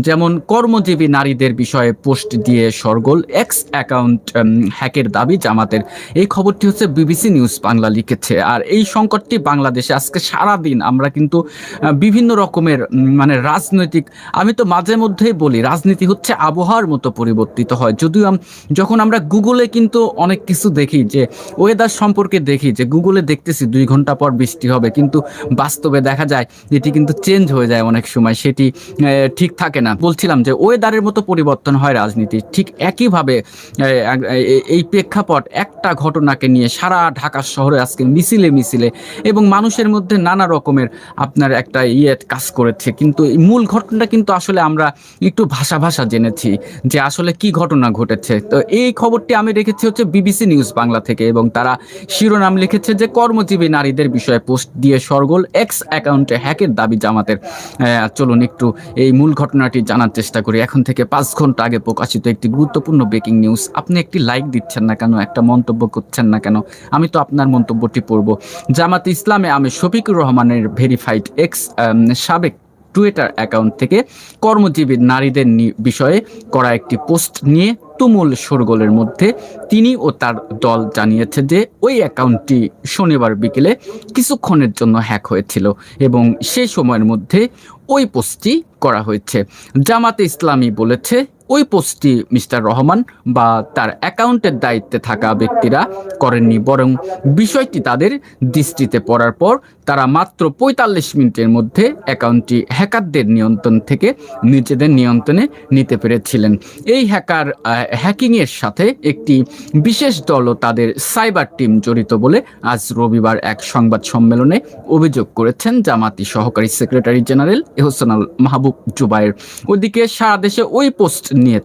যেমন কর্মজীবী নারীদের বিষয়ে পোস্ট দিয়ে শোরগোল, এক্স অ্যাকাউন্ট হ্যাকের দাবি জামাতের। এই খবরটি হচ্ছে বিবিসি নিউজ বাংলা লিখেছে। আর এই সংকটটি বাংলাদেশে আজকে সারাদিন আমরা কিন্তু বিভিন্ন রকমের মানে রাজনৈতিক, আমি তো মাঝে মধ্যেই বলি রাজনীতি হচ্ছে আবহাওয়ার মতো পরিবর্তিত হয়। যদিও যখন আমরা গুগলে কিন্তু অনেক কিছু দেখি যে ওয়েদার সম্পর্কে দেখি যে গুগলে দেখতেছি 2 ঘন্টা পর বৃষ্টি হবে, কিন্তু বাস্তবে দেখা যায় এটি কিন্তু চেঞ্জ হয়ে যায় অনেক সময়, সেটি ঠিক থাকে না। বলছিলাম যে ওয়েদারের মতো পরিবর্তন হয় রাজনীতি, ঠিক একইভাবে এই প্রেক্ষাপট একটা ঘটনাকে নিয়ে সারা ঢাকা শহরে আজকে মিছিলে মিছিলে এবং মানুষের মধ্যে নানা রকমের আপনার একটা কাজ করেছে। কিন্তু এই মূল ঘটনাটা কিন্তু আসলে আমরা একটু ভাষা ভাষা জেনেছি যে আসলে কি ঘটনা ঘটেছে। তো এই খবরটি আমি রেখেছি হচ্ছে বিবিসি নিউজ বাংলা থেকে, এবং তারা শিরোনাম লিখেছে যে কর্মজীবী নারীদের বিষয়ে পোস্ট দিয়ে শোরগোল, এক্স অ্যাকাউন্টে হ্যাকের দাবি জামাতের। চলুন একটু এই মূল ঘটনাটি জানার চেষ্টা করি। এখন থেকে 5 ঘন্টা আগে প্রকাশিত একটি গুরুত্বপূর্ণ ব্রেকিং নিউজ। আপনি একটি লাইক দিচ্ছেন না কেন, একটা মন্তব্য করছেন না কেন? আমি তো আপনার মন্তব্যটি পড়ব। জামাতে ইসলামে আমির শফিকুর রহমানের ভেরিফাইড এক্স সাবেক টুইটার অ্যাকাউন্ট থেকে কর্মজীবী নারীদের বিষয়ে করা একটি পোস্ট নিয়ে তুমুল শোরগোলের মধ্যে তিনি ও তার দল জানিয়েছে যে ওই অ্যাকাউন্টটি শনিবার বিকেলে কিছুক্ষণের জন্য হ্যাক হয়েছিল এবং সেই সময়ের মধ্যে ওই পোস্টটি করা হয়েছে। জামাতে ইসলামী বলেছে ওই পোস্টটি মিস্টার রহমান বা তার অ্যাকাউন্টের দায়িত্বে থাকা ব্যক্তিরা করেননি, বরং বিষয়টি তাদের দৃষ্টিতে পড়ার পর তারা মাত্র ৪৫ মিনিটের মধ্যে অ্যাকাউন্টটি হ্যাকারদের নিয়ন্ত্রণ থেকে নিজেদের নিয়ন্ত্রণে নিতে পেরেছিলেন। এই হ্যাকিংয়ের সাথে একটি বিশেষ দল ও তাদের সাইবার টিম জড়িত বলে আজ রবিবার এক সংবাদ সম্মেলনে অভিযোগ করেছেন জামাতি সহকারী সেক্রেটারি জেনারেল এহসানুল মাহবুব জুবায়ের। ওদিকে সারা দেশে ওই পোস্ট নিয়ে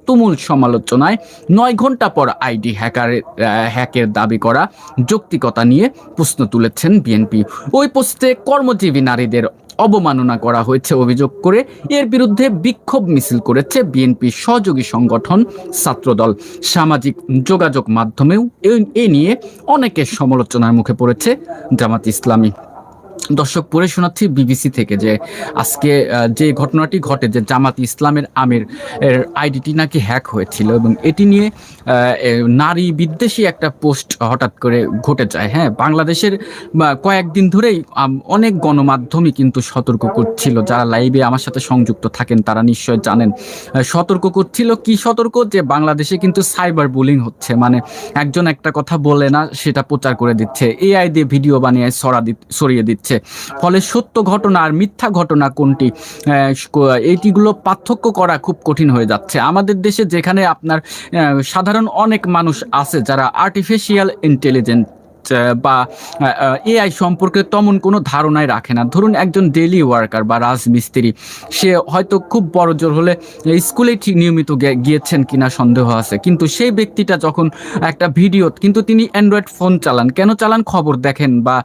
তুমুল সমালোচনায় ৯ ঘন্টা পর আইডি হ্যাকের দাবি করা যৌক্তিকতা নিয়ে প্রশ্ন তুলেছেন বিএনপি। ওই পোস্টে কর্মজীবী নারীদের অবমাননা করা হয়েছে অভিযোগ করে এর বিরুদ্ধে বিক্ষোভ মিছিল করেছে বিএনপির সহযোগী সংগঠন ছাত্রদল। সামাজিক যোগাযোগ মাধ্যমেও এ নিয়ে অনেকের সমালোচনার মুখে পড়েছে জামাত ইসলামী। দর্শক, পড়ে শোনাচ্ছি বিবিসি থেকে যে আজকে যে ঘটনাটি ঘটে যে জামাত ইসলামের আমির এর আইডিটি নাকি হ্যাক হয়েছিল এবং এটি নিয়ে নারী বিদ্বেষী একটা পোস্ট হঠাৎ করে ঘটে যায়। হ্যাঁ, বাংলাদেশের কয়েকদিন ধরেই অনেক গণমাধ্যমই কিন্তু সতর্ক করছিল, যারা লাইভে আমার সাথে সংযুক্ত থাকেন তারা নিশ্চয় জানেন। সতর্ক করছিল, কি সতর্ক? যে বাংলাদেশে কিন্তু সাইবার বুলিং হচ্ছে, মানে একজন একটা কথা বলে না সেটা প্রচার করে দিচ্ছে, এআই দিয়ে ভিডিও বানিয়ে ছড়িয়ে দিচ্ছে। ফলে সত্য ঘটনা আর মিথ্যা ঘটনা কোনটি এইটিগুলো পার্থক্য করা খুব কঠিন হয়ে যাচ্ছে আমাদের দেশে, যেখানে আপনার সাধারণ অনেক মানুষ আছে যারা আর্টিফিশিয়াল ইন্টেলিজেন্স বা এআই সম্পর্কে তেমন কোনো ধারণাই রাখে না। ধরুন একজন ডেইলি ওয়ার্কার বা রাজমিস্ত্রি, সে হয়তো খুব বড় জোর হলে স্কুলে ঠিক নিয়মিত গিয়েছেন কিনা সন্দেহ আছে, কিন্তু সেই ব্যক্তিটা যখন একটা ভিডিও, কিন্তু তিনি অ্যান্ড্রয়েড ফোন চালান, কেন চালান? খবর দেখেন বা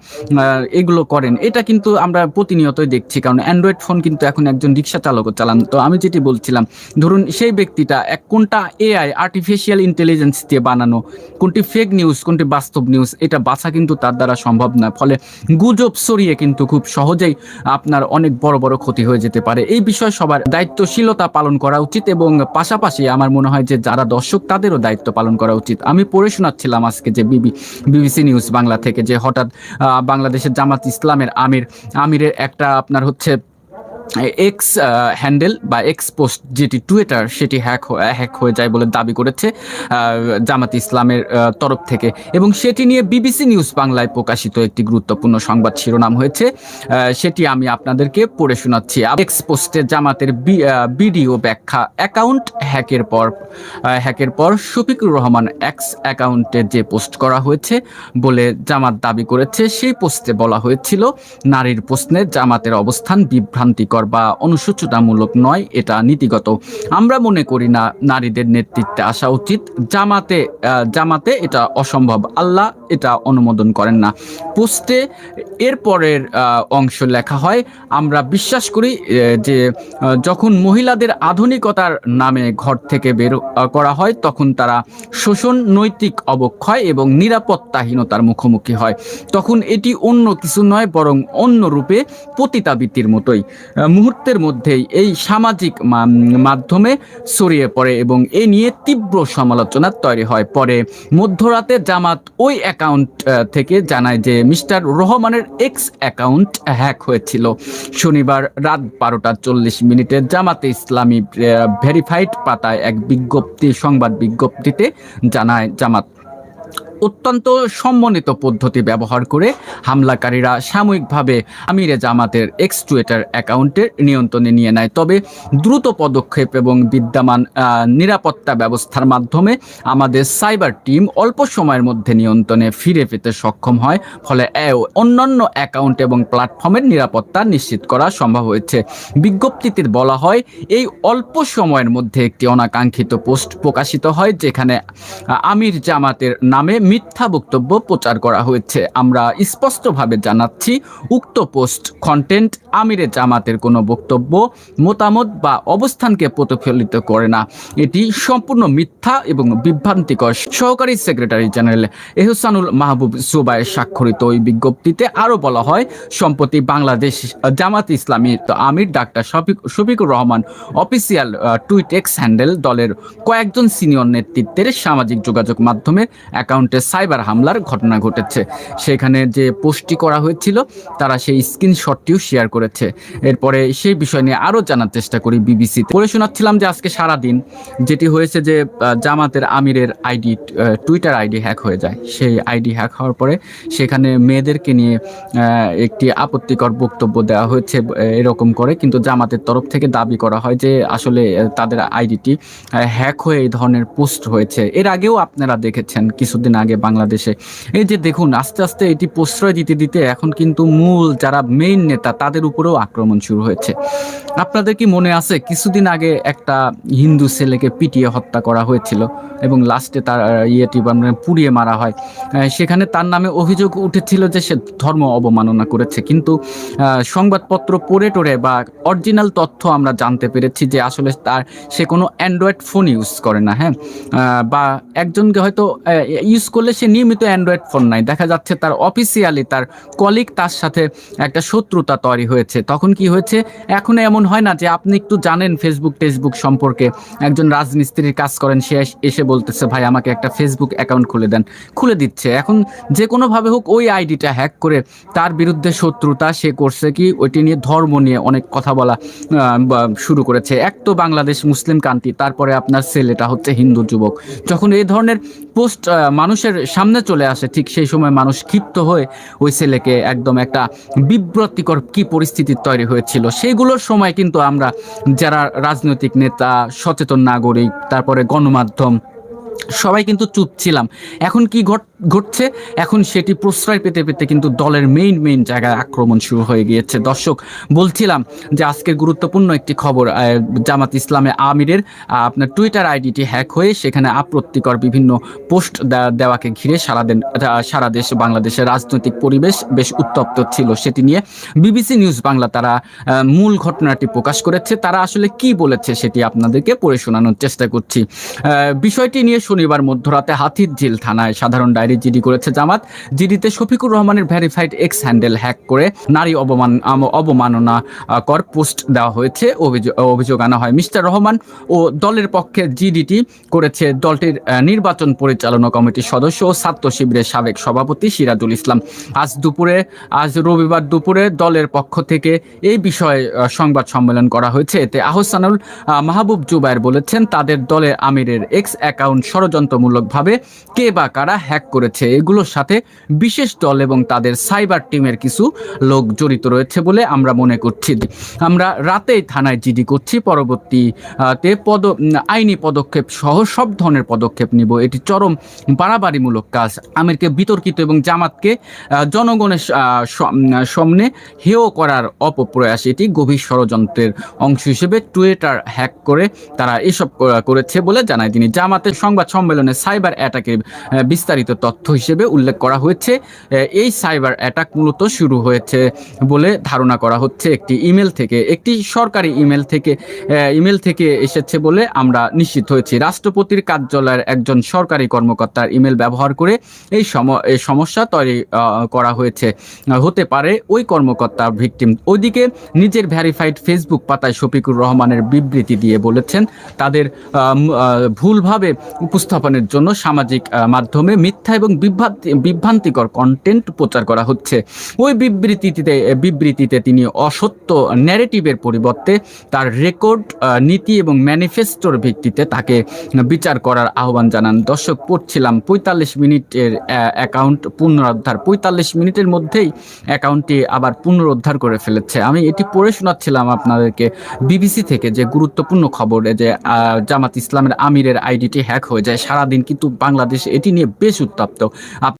এগুলো করেন, এটা কিন্তু আমরা প্রতিনিয়তই দেখছি, কারণ অ্যান্ড্রয়েড ফোন কিন্তু এখন একজন রিক্সা চালকও চালান। তো আমি যেটি বলছিলাম, ধরুন সেই ব্যক্তিটা কোনটা এআই আর্টিফিশিয়াল ইন্টেলিজেন্স দিয়ে বানানো, কোনটি ফেক নিউজ, কোনটি বাস্তব নিউজ, এটা বাছা কিন্তু তার দ্বারা সম্ভব না। ফলে গুজব ছড়িয়ে কিন্তু খুব সহজেই আপনার অনেক বড় বড় ক্ষতি হয়ে যেতে পারে। এই বিষয়ে সবার দায়িত্বশীলতা পালন করা উচিত এবং পাশাপাশি আমার মনে হয় যে যারা দর্শক তাদেরও দায়িত্ব পালন করা উচিত। আমি পড়ে শোনাচ্ছিলাম আজকে যে বিবিসি নিউজ বাংলা থেকে যে হঠাৎ বাংলাদেশের জামাত ইসলামের আমিরের একটা আপনার হচ্ছে এক্স হ্যান্ডেল বা এক্স পোস্ট যেটি টুইটার, সেটি হ্যাক হয়ে যায় বলে দাবি করেছে জামাত ইসলামের তরফ থেকে, এবং সেটি নিয়ে বিবিসি নিউজ বাংলায় প্রকাশিত একটি গুরুত্বপূর্ণ সংবাদ শিরোনাম হয়েছে, সেটি আমি আপনাদেরকে পড়ে শোনাচ্ছি। এক্স পোস্টে জামাতের ভিডিও ব্যাখ্যা, অ্যাকাউন্ট হ্যাকের পর শফিকুর রহমান এক্স অ্যাকাউন্টে যে পোস্ট করা হয়েছে বলে জামাত দাবি করেছে, সেই পোস্টে বলা হয়েছিল নারীর প্রশ্নে জামাতের অবস্থান বিভ্রান্তিকর বা অনুশোচনামূলক নয়, এটা নীতিগত। আমরা মনে করি না নারীদের নেতৃত্বে আসা উচিত, জামাতে এটা অসম্ভব, আল্লাহ এটা অনুমোদন করেন না। পোস্টে এরপরের অংশ লেখা হয়, আমরা বিশ্বাস করি যে যখন মহিলাদের আধুনিকতার নামে ঘর থেকে বের করা হয় তখন তারা শোষণ, নৈতিক অবক্ষয় এবং নিরাপত্তাহীনতার মুখোমুখি হয়, তখন এটি অন্য কিছু নয় বরং অন্য রূপে পতিতাবৃত্তির মতোই। মুহূর্তের মধ্যেই এই সামাজিক মাধ্যমে ছড়িয়ে পড়ে এবং এ নিয়ে তীব্র সমালোচনা তৈরি হয়। পরে মধ্যরাতে জামাত ওই অ্যাকাউন্ট থেকে জানায় যে মিস্টার রহমানের এক্স অ্যাকাউন্ট হ্যাক হয়েছিল। শনিবার রাত 12:40 জামাতে ইসলামী ভেরিফাইড পাতায় এক সংবাদ বিজ্ঞপ্তিতে জানায় জামাত অত্যন্ত সম্মানিত পদ্ধতি ব্যবহার করে হামলাকারীরা সাময়িকভাবে আমিরে জামাতের এক্স টুইটার অ্যাকাউন্টের নিয়ন্ত্রণে নিয়ে নেয়। তবে দ্রুত পদক্ষেপ এবং বিদ্যমান নিরাপত্তা ব্যবস্থার মাধ্যমে আমাদের সাইবার টিম অল্প সময়ের মধ্যে নিয়ন্ত্রণে ফিরে পেতে সক্ষম হয়, ফলে অন্যান্য অ্যাকাউন্ট এবং প্ল্যাটফর্মের নিরাপত্তা নিশ্চিত করা সম্ভব হয়েছে। বিজ্ঞপ্তিতে বলা হয়, এই অল্প সময়ের মধ্যে একটি অনাকাঙ্ক্ষিত পোস্ট প্রকাশিত হয় যেখানে আমির জামাতের নামে মিথ্যা বক্তব্য প্রচার করা হয়েছে। আমরা স্পষ্টভাবে জানাচ্ছি, উক্ত পোস্ট কন্টেন্ট আমিরে জামাতের কোনো বক্তব্য, মতামত বা অবস্থানকে প্রতিফলিত করে না। এটি সম্পূর্ণ মিথ্যা এবং বিভ্রান্তিকর। সহকারী সেক্রেটারি জেনারেল এহসানুল মাহবুব জুবায়ের স্বাক্ষরিত ওই বিজ্ঞপ্তিতে আরও বলা হয়, সম্প্রতি বাংলাদেশ জামাত ইসলামী আমির doctor Shafiqur Rahman official tweet X handle দলের কয়েকজন সিনিয়র নেতৃত্বের সামাজিক যোগাযোগ মাধ্যমে অ্যাকাউন্টে সাইবার হামলার ঘটনা ঘটেছে। সেখানে যে পোস্টটি করা হয়েছিল তারা সেই স্ক্রিনশটটিও শেয়ার করেছে। এরপরে সেই বিষয় নিয়ে আরও জানার চেষ্টা করি বিবিসিতে। পড়ে শোনাচ্ছিলাম যে আজকে সারাদিন যেটি হয়েছে যে জামাতের আমিরের আইডি, টুইটার আইডি হ্যাক হয়ে যায়। সেই আইডি হ্যাক হওয়ার পরে সেখানে মেয়েদেরকে নিয়ে একটি আপত্তিকর বক্তব্য দেওয়া হয়েছে এরকম করে, কিন্তু জামাতের তরফ থেকে দাবি করা হয় যে আসলে তাদের আইডিটি হ্যাক হয়ে এই ধরনের পোস্ট হয়েছে। এর আগেও আপনারা দেখেছেন কিছুদিন আগে বাংলাদেশে এই যে দেখুন আস্তে আস্তে এটি প্রশ্রয় দিতে দিতে এখন কিন্তু মূল যারা মেইন নেতা তাদের উপরেও আক্রমণ শুরু হয়েছে। আপনাদের কি মনে আছে কিছুদিন আগে একটা হিন্দু ছেলেকে পিটিয়ে হত্যা করা হয়েছিল এবং লাস্টে তার পুড়িয়ে মারা হয়? সেখানে তার নামে অভিযোগ উঠেছিল যে সে ধর্ম অবমাননা করেছে, কিন্তু সংবাদপত্র পড়ে টোরে বা অরিজিনাল তথ্য আমরা জানতে পেরেছি যে আসলে সে কোনো অ্যান্ড্রয়েড ফোন ইউজ করে না। হ্যাঁ, বা একজনকে হয়তো ইউজ করলে সে নিয়মিত অ্যান্ড্রয়েড ফোন নাই, দেখা যাচ্ছে তার অফিসিয়ালি তার কলিগ তার সাথে একটা শত্রুতা তৈরি হয়েছে। তখন কি হয়েছে, এখন এমন হয় না যে আপনি একটু জানেন ফেসবুক সম্পর্কে, একজন রাজমিস্ত্রির কাজ করেন, সে এসে বলতেছে ভাই আমাকে একটা ফেসবুক অ্যাকাউন্ট খুলে দেন, খুলে দিচ্ছে। এখন যে কোনোভাবে হোক ওই আইডিটা হ্যাক করে তার বিরুদ্ধে শত্রুতা সে করছে কি ওইটি নিয়ে ধর্ম নিয়ে অনেক কথা বলা শুরু করেছে। এক তো বাংলাদেশ মুসলিম কান্ট্রি, তারপরে আপনার ছেলেটা হচ্ছে হিন্দু যুবক। যখন এই ধরনের পোস্ট মানুষের সামনে চলে আসে ঠিক সেই সময় মানুষ ক্ষিপ্ত হয়ে ওই ছেলেকে একদম একটা বিব্রতিকর কি পরিস্থিতি তৈরি হয়েছিল সেইগুলোর সময় কিন্তু আমরা যারা রাজনৈতিক নেতা, সচেতন নাগরিক, তারপরে গণমাধ্যম সবাই কিন্তু চুপ ছিলাম। এখন কি ঘটছে, এখন সেটি প্রশ্রয় পেতে পেতে কিন্তু দলের মেইন জায়গায় আক্রমণ শুরু হয়ে গিয়েছে। দর্শক, বলছিলাম যে আজকের গুরুত্বপূর্ণ একটি খবর, জামাত ইসলামে আমিরের আপনার টুইটার আইডিটি হ্যাক হয়ে সেখানে আপত্তিকর বিভিন্ন পোস্ট দেওয়াকে ঘিরে সারা দেশ বাংলাদেশের রাজনৈতিক পরিবেশ বেশ উত্তপ্ত ছিল। সেটি নিয়ে বিবিসি নিউজ বাংলা তারা মূল ঘটনাটি প্রকাশ করেছে। তারা আসলে কি বলেছে সেটি আপনাদেরকে পড়ে শোনানোর চেষ্টা করছি। বিষয়টি নিয়ে শনিবার মধ্যরাতে হাতিরঝিল থানায় সাধারণ ডায়েরি জিডি করেছে জামাত। জিডিতে শফিকুর রহমানের ভেরিফাইড এক্স হ্যান্ডেল হ্যাক করে নারী অবমাননা কর পোস্ট দেওয়া হয়েছে, অভিযোগ আনা হয়। মিস্টার রহমান ও দলের পক্ষে জিডিটি করেছে দলটির নির্বাচন পরিচালনা কমিটির সদস্য ও ছাত্র শিবিরের সাবেক সভাপতি সিরাজুল ইসলাম। আজ রবিবার দুপুরে দলের পক্ষ থেকে এই বিষয়ে সংবাদ সম্মেলন করা হয়েছে। এতে আহসানুল মাহবুব জুবায়ের বলেছেন, তাদের দলের আমিরের এক্স অ্যাকাউন্ট ষড়যন্ত্রমূলকভাবে কে বা কারা হ্যাক করেছে, এগুলোর সাথে বিশেষ দল এবং তাদের সাইবার টিমের কিছু লোক জড়িত রয়েছে বলে আমরা মনে করছি। আমরা রাতেই থানায় জিডি করছি, পরবর্তীতে আইনি পদক্ষেপ সহ সব ধরনের পদক্ষেপ নিব। এটি চরম বাড়াবাড়িমূলক কাজ, আমিরকে বিতর্কিত এবং জামাতকে জনগণের সামনে হেয় করার অপপ্রয়াস। এটি গভীর ষড়যন্ত্রের অংশ হিসেবে টুইটার হ্যাক করে তারা এসব করেছে বলে জানায় তিনি। জামাতের সংবাদ সংবাদ সম্মেলনে সাইবার অ্যাটাকের বিস্তারিত তথ্য হিসেবে উল্লেখ করা হয়েছে। এই সাইবার অ্যাটাক মূলত শুরু হয়েছে বলে ধারণা করা হচ্ছে একটি ইমেল থেকে, একটি সরকারি ইমেল থেকে এসেছে বলে আমরা নিশ্চিত হয়েছি। রাষ্ট্রপতির কার্যালয়ের একজন সরকারি কর্মকর্তার ইমেল ব্যবহার করে এই সমস্যা তৈরি করা হতে পারে ওই কর্মকর্তার ভিকটিম। ওইদিকে নিজের ভেরিফাইড ফেসবুক পাতায় শফিকুর রহমানের বিবৃতি দিয়ে বলেছেন তাদের ভুলভাবে উপস্থাপনের জন্য সামাজিক মাধ্যমে মিথ্যা এবং বিভ্রান্তিকর কন্টেন্ট প্রচার করা হচ্ছে। ওই বিবৃতিতে তিনি অসত্য ন্যারেটিভের পরিবর্তে তার রেকর্ড, নীতি এবং ম্যানিফেস্টোর ভিত্তিতে তাকে বিচার করার আহ্বান জানান। দর্শক, পড়ছিলাম 45 মিনিটের অ্যাকাউন্ট পুনরুদ্ধার, 45 মিনিটের মধ্যেই অ্যাকাউন্টটি আবার পুনরুদ্ধার করে ফেলেছে। আমি এটি পড়ে শোনাচ্ছিলাম আপনাদেরকে বিবিসি থেকে, যে গুরুত্বপূর্ণ খবর যে জামাত ইসলামের আমিরের আইডিটি হ্যাক হয়ে যায়। সারাদিন কিন্তু বাংলাদেশ এটি নিয়ে বেশ উত্তপ্ত।